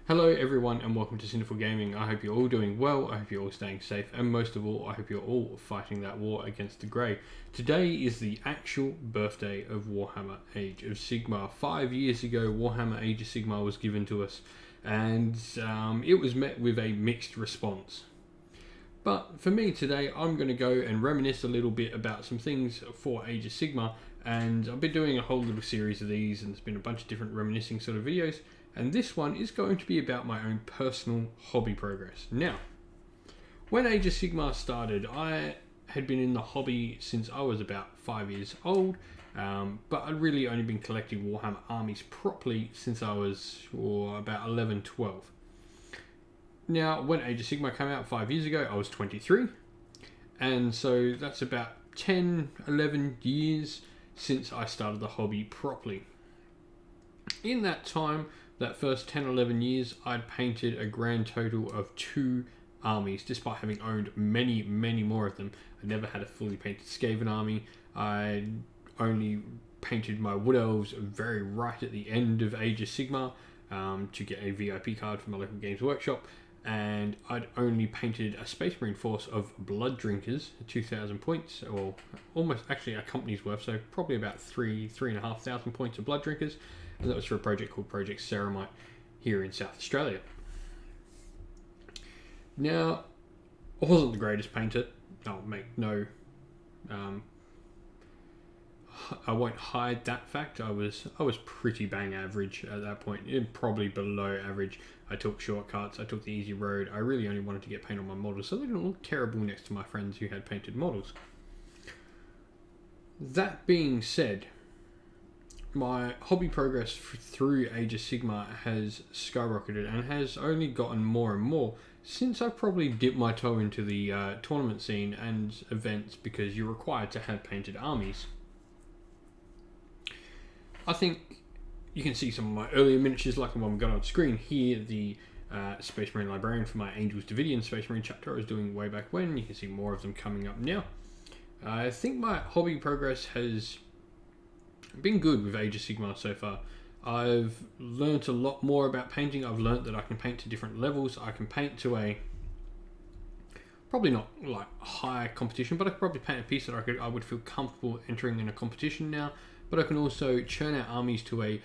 Hello everyone and welcome to Sinful Gaming. I hope you're all doing well, I hope you're all staying safe, and most of all, I hope you're all fighting that war against the grey. Today is the actual birthday of Warhammer Age of Sigmar. 5 years ago, Warhammer Age of Sigmar was given to us, and it was met with a mixed response. But for me today, I'm going to go and reminisce a little bit about some things for Age of Sigmar, and I've been doing a whole little series of these, and there's been a bunch of different reminiscing sort of videos. And this one is going to be about my own personal hobby progress. Now, when Age of Sigmar started, I had been in the hobby since I was about 5 years old, but I'd really only been collecting Warhammer armies properly since I was about 11, 12. Now, when Age of Sigmar came out 5 years ago, I was 23, and so that's about 10, 11 years since I started the hobby properly. In that time, that first 10, 11 years, I'd painted a grand total of 2 armies, despite having owned many, many more of them. I never had a fully painted Skaven army. I only painted my Wood Elves very right at the end of Age of Sigmar to get a VIP card from my local Games Workshop. And I'd only painted a Space Marine force of Blood Drinkers, 2,000 points, or almost actually a company's worth, so probably about 3,500 points of Blood Drinkers. And that was for a project called Project Ceramite here in South Australia. Now, I wasn't the greatest painter. I'll make no... I won't hide that fact. I was pretty bang average at that point, probably below average. I took shortcuts, I took the easy road. I really only wanted to get paint on my models so they didn't look terrible next to my friends who had painted models. That being said, my hobby progress through Age of Sigmar has skyrocketed and has only gotten more and more since I probably dipped my toe into the tournament scene and events, because you're required to have painted armies. I think you can see some of my earlier miniatures like the one we got on screen here, the Space Marine Librarian for my Angels Davidian Space Marine chapter I was doing way back when. You can see more of them coming up now. I think my hobby progress has been good with Age of Sigmar so far. I've learnt a lot more about painting. I've learnt that I can paint to different levels. I can paint to a probably not like high competition, but I could probably paint a piece that I would feel comfortable entering in a competition now. But I can also churn out armies to a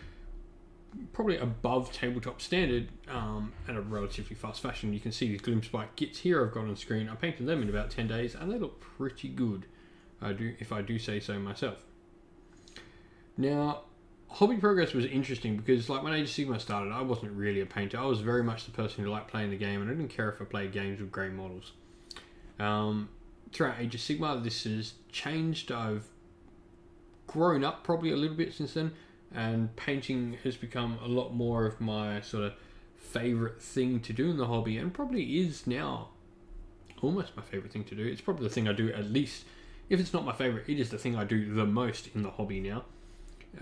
probably above tabletop standard at a relatively fast fashion. You can see these Gloomspike kits here I've got on screen. I painted them in about 10 days and they look pretty good, if I do say so myself. Now, hobby progress was interesting because like when Age of Sigmar started, I wasn't really a painter. I was very much the person who liked playing the game, and I didn't care if I played games with grey models. Throughout Age of Sigmar, this has changed. I've grown up probably a little bit since then, and painting has become a lot more of my sort of favourite thing to do in the hobby, and probably is now almost my favourite thing to do. It's probably the thing I do at least. If it's not my favourite, it is the thing I do the most in the hobby now.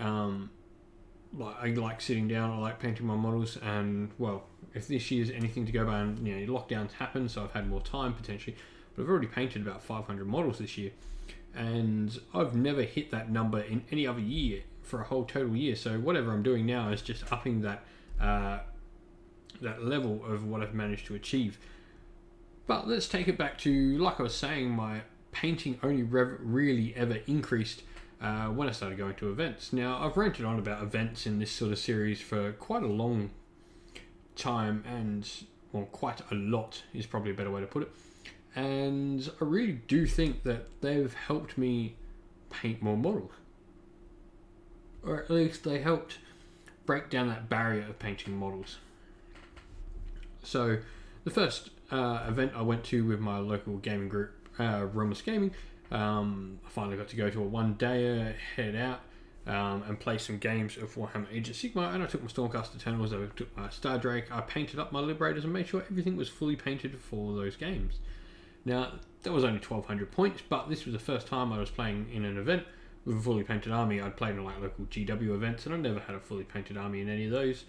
I like sitting down, I like painting my models, and well, if this year's anything to go by, and lockdowns happen, so I've had more time potentially, but I've already painted about 500 models this year, and I've never hit that number in any other year for a whole total year. So whatever I'm doing now is just upping that that level of what I've managed to achieve. But let's take it back to, like I was saying, my painting only really ever increased when I started going to events. Now, I've ranted on about events in this sort of series for quite a long time, and well, quite a lot is probably a better way to put it. And I really do think that they've helped me paint more models, or at least they helped break down that barrier of painting models. So the first event I went to with my local gaming group, Realmus Gaming, I finally got to go to a one-dayer, head out and play some games of Warhammer Age of Sigmar, and I took my Stormcast Eternals, I took my Star Drake, I painted up my Liberators and made sure everything was fully painted for those games. Now, that was only 1,200 points, but this was the first time I was playing in an event with a fully painted army. I'd played in like local GW events, and I'd never had a fully painted army in any of those,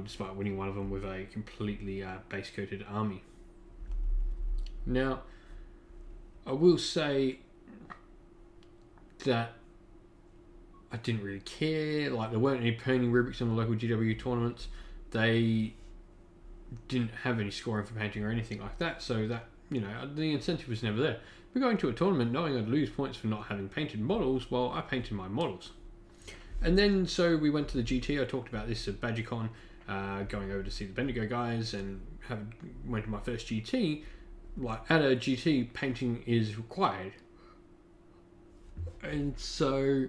despite winning one of them with a completely base-coated army. Now, I will say that I didn't really care. Like, there weren't any painting rubrics in the local GW tournaments. They didn't have any scoring for painting or anything like that, so that, you know, the incentive was never there. But going to a tournament knowing I'd lose points for not having painted models, well, I painted my models. And then, so we went to the GT. I talked about this at BadgerCon, going over to see the Bendigo guys, and went to my first GT. Like, at a GT, painting is required. And so,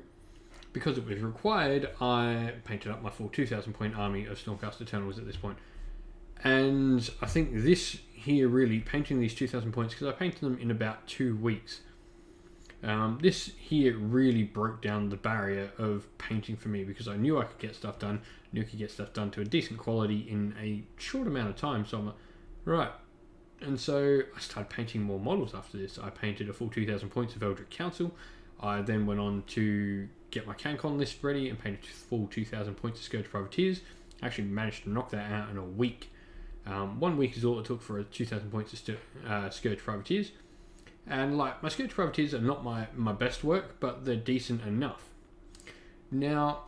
because it was required, I painted up my full 2,000 point army of Stormcast Eternals at this point. And I think this here really, painting these 2,000 points, because I painted them in about 2 weeks. This here really broke down the barrier of painting for me, because I knew I could get stuff done, knew I could get stuff done to a decent quality in a short amount of time. So I'm like, right. And so I started painting more models after this. I painted a full 2,000 points of Eldritch Council. I then went on to get my CanCon list ready and painted full 2,000 points of Scourge Privateers. I actually managed to knock that out in a week. 1 week is all it took for a 2,000 points of Scourge Privateers. And like, my Scourge Privateers are not my best work, but they're decent enough. Now,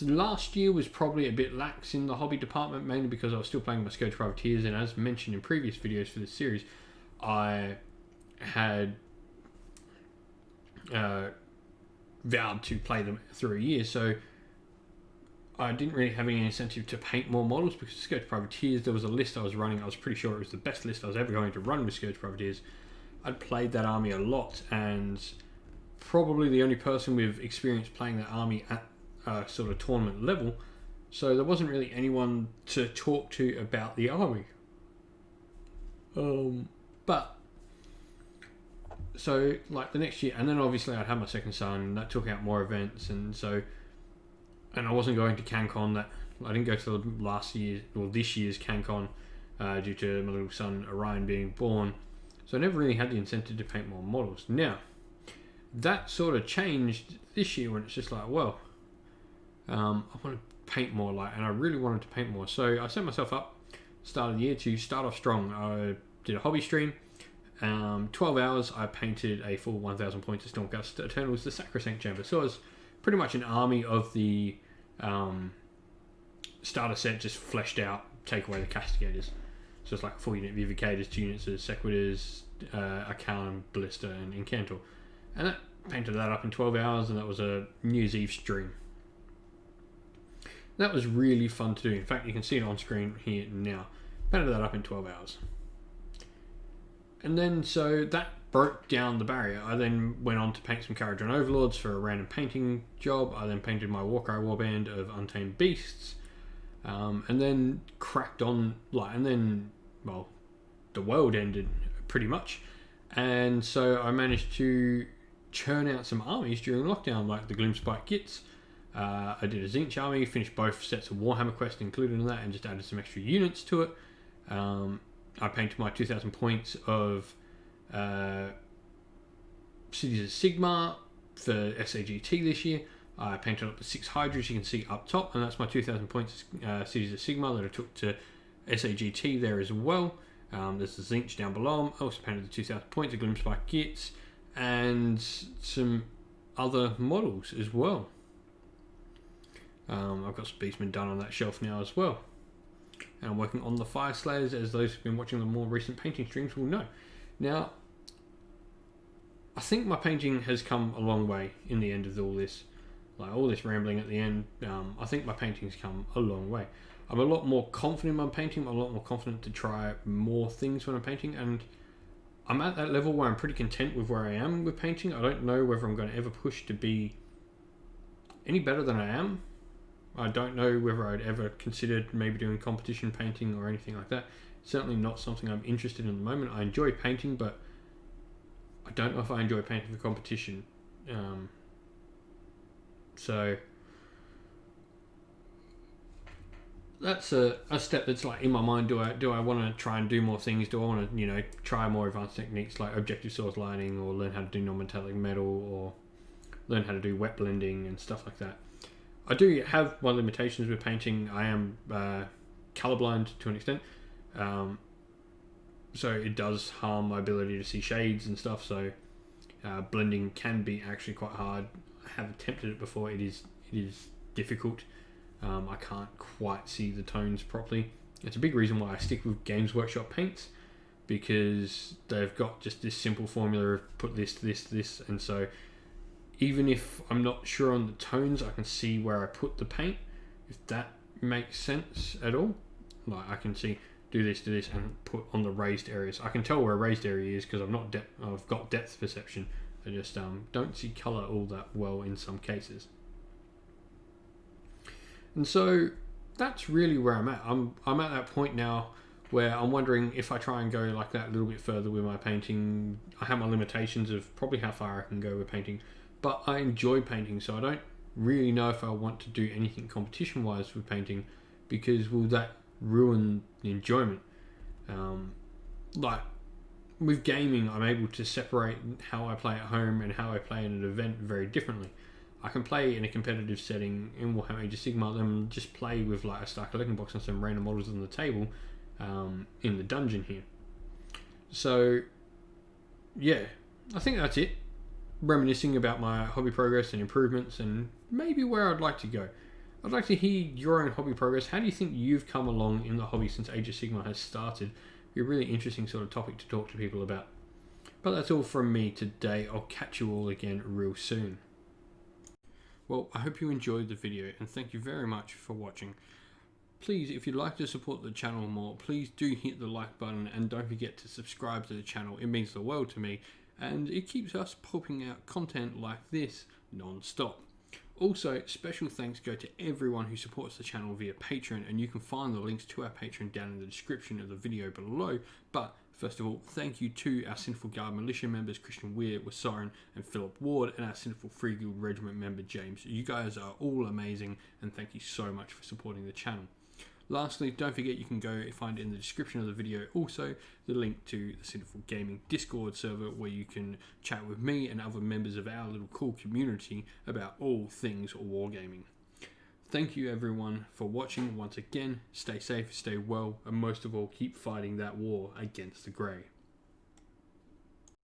last year was probably a bit lax in the hobby department, mainly because I was still playing my Scourge Privateers, and as mentioned in previous videos for this series, I had vowed to play them through a year, so I didn't really have any incentive to paint more models, because Scourge Privateers, there was a list I was running. I was pretty sure it was the best list I was ever going to run with Scourge Privateers. I'd played that army a lot, and probably the only person with experience playing that army at a sort of tournament level, so there wasn't really anyone to talk to about the army. But so like the next year, and then obviously I'd had my second son, and that took out more events, and I wasn't going to CanCon. That I didn't go to this year's CanCon due to my little son Orion being born. So I never really had the incentive to paint more models. Now, that sort of changed this year when it's just like, well, I want to paint more, and I really wanted to paint more. So I set myself up, start of the year, to start off strong. I did a hobby stream. 12 hours, I painted a full 1,000 points of Stormcast Eternals, the Sacrosanct Chamber. So it was pretty much an army of the starter set, just fleshed out, take away the Castigators. So it's like a full unit of Evocators, 2 units of Sequitors, Arcanum, Ballista, and Incantor. And that painted that up in 12 hours, and that was a New Year's Eve stream. That was really fun to do. In fact, you can see it on screen here now. Painted that up in 12 hours. And then, so that broke down the barrier. I then went on to paint some Kharadron Overlords for a random painting job. I then painted my Warcry Warband of Untamed Beasts. And then cracked on, well, the world ended pretty much. And so I managed to churn out some armies during lockdown, like the Gloomspike Gits. I did a Zinch army, finished both sets of Warhammer Quest included in that, and just added some extra units to it. I painted my 2,000 points of Cities of Sigmar for SAGT this year. I painted up the 6 Hydras you can see up top, and that's my 2,000 points Cities of Sigmar that I took to SAGT there as well. There's the Zinch down below. I also painted the 2,000 points of Gloomspike Gits and some other models as well. I've got some Beastmen done on that shelf now as well. And I'm working on the Fire Slayers, as those who've been watching the more recent painting streams will know. Now, I think my painting has come a long way in the end of all this. Like all this rambling at the end, I think my painting's come a long way. I'm a lot more confident in my painting. I'm a lot more confident to try more things when I'm painting, and I'm at that level where I'm pretty content with where I am with painting. I don't know whether I'm going to ever push to be any better than I am. I don't know whether I'd ever considered maybe doing competition painting or anything like that. Certainly not something I'm interested in at the moment. I enjoy painting, but I don't know if I enjoy painting for competition. So that's a step that's like in my mind. Do I want to try and do more things? Do I want to try more advanced techniques like objective source lining, or learn how to do non-metallic metal, or learn how to do wet blending and stuff like that? I do have my limitations with painting. I am colorblind to an extent, so it does harm my ability to see shades and stuff. So blending can be actually quite hard. I have attempted it before. It is difficult. I can't quite see the tones properly. It's a big reason why I stick with Games Workshop paints, because they've got just this simple formula of put this, and so even if I'm not sure on the tones, I can see where I put the paint, if that makes sense at all. Like I can see do this, and put on the raised areas. I can tell where a raised area is because I've got depth perception. I just don't see colour all that well in some cases. And so that's really where I'm at. I'm at that point now where I'm wondering if I try and go like that a little bit further with my painting. I have my limitations of probably how far I can go with painting, but I enjoy painting, so I don't really know if I want to do anything competition wise with painting, because will that ruin the enjoyment? Like with gaming, I'm able to separate how I play at home and how I play in an event very differently. I can play in a competitive setting in Warhammer Age of Sigmar, then just play with like a Star collecting box and some random models on the table in the dungeon here. So yeah, I think that's it. Reminiscing about my hobby progress and improvements and maybe where I'd like to go. I'd like to hear your own hobby progress. How do you think you've come along in the hobby since Age of Sigmar has started? It'd be a really interesting sort of topic to talk to people about. But that's all from me today. I'll catch you all again real soon. Well, I hope you enjoyed the video, and thank you very much for watching. Please, if you'd like to support the channel more, please do hit the like button, and don't forget to subscribe to the channel. It means the world to me, and it keeps us popping out content like this non-stop. Also, special thanks go to everyone who supports the channel via Patreon, and you can find the links to our Patreon down in the description of the video below. But first of all, thank you to our Sinful Guard Militia members Christian Weir, Wasarin and Philip Ward, and our Sinful Free Guild Regiment member James. You guys are all amazing, and thank you so much for supporting the channel. Lastly, don't forget you can go find in the description of the video also the link to the Sinful Gaming Discord server, where you can chat with me and other members of our little cool community about all things wargaming. Thank you everyone for watching once again. Stay safe, stay well, and most of all, keep fighting that war against the Grey.